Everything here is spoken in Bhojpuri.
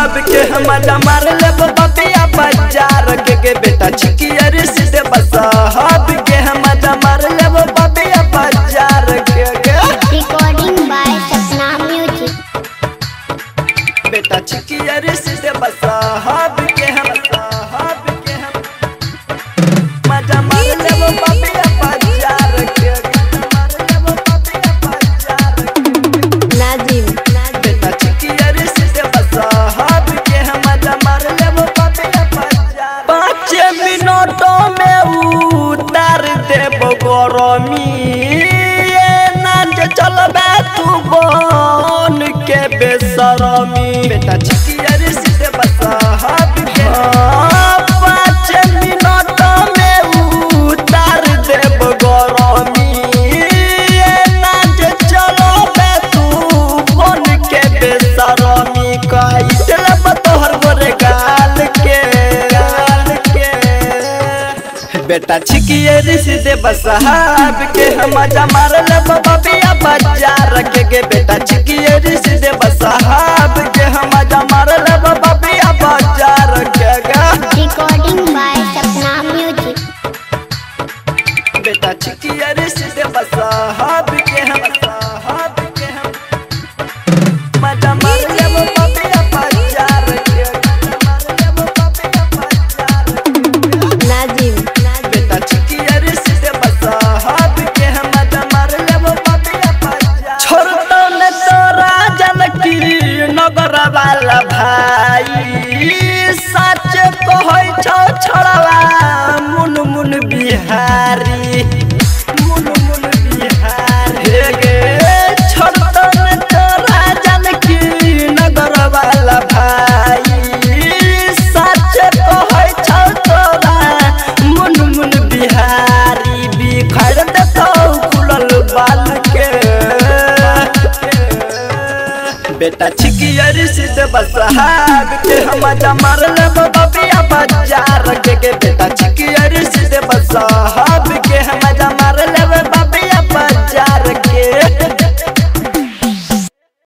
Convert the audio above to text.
साहब के हम मार लेब बबिया बाजार के बेटा छिकियर सीधे साहब के हम मार लेब बबिया बाजार के रिकॉर्डिंग बाय सपना म्यूजिक। बेटा छिकियर सीधे साहब के हम मजा मार लेब बबिया बाजार के नाजिम बेटा छिकियर सीधे साहब के हम मार लेब बबिया बाजार 5 मिनटों में उतार देब गरमी चलबे तू बन के बेसरमी बेटा छिकियर सीधे साहब के 5 मिनट में उतार देब गरमी चलबे तू बन के बेसरमी कह तोहर गोरे गाल के बेटा छिकियर सीधे साहब के हम मार लेब बबिया बाजार के बेटा छिकियर सीधे साहब के हम मार लेब बबिया बाजार के रिकॉर्डिंग बाय सपना म्यूजिक। बेटा छिकियर सीधे साहब के हम मजा मार लेब बबिया बाजार के नाजिम बेटा छिकियर सीधे साहब के हम मार लेब बबिया बाजार छोड़ दो न तोरा जानकी नगर वाला भाई सच कहै छौ छोड़वा मुन मुन बिहारी गे छोड़ दो न तोरा जानकी नगर वाला भाई सच कहै छौ तोरा मुन मुन बिहारी बिखर देतौ खुलल बाल के बेटा छिकियर सीधे साहब के हम मार लेब बबिया बाजार के बेटा छिकियर सीधे साहब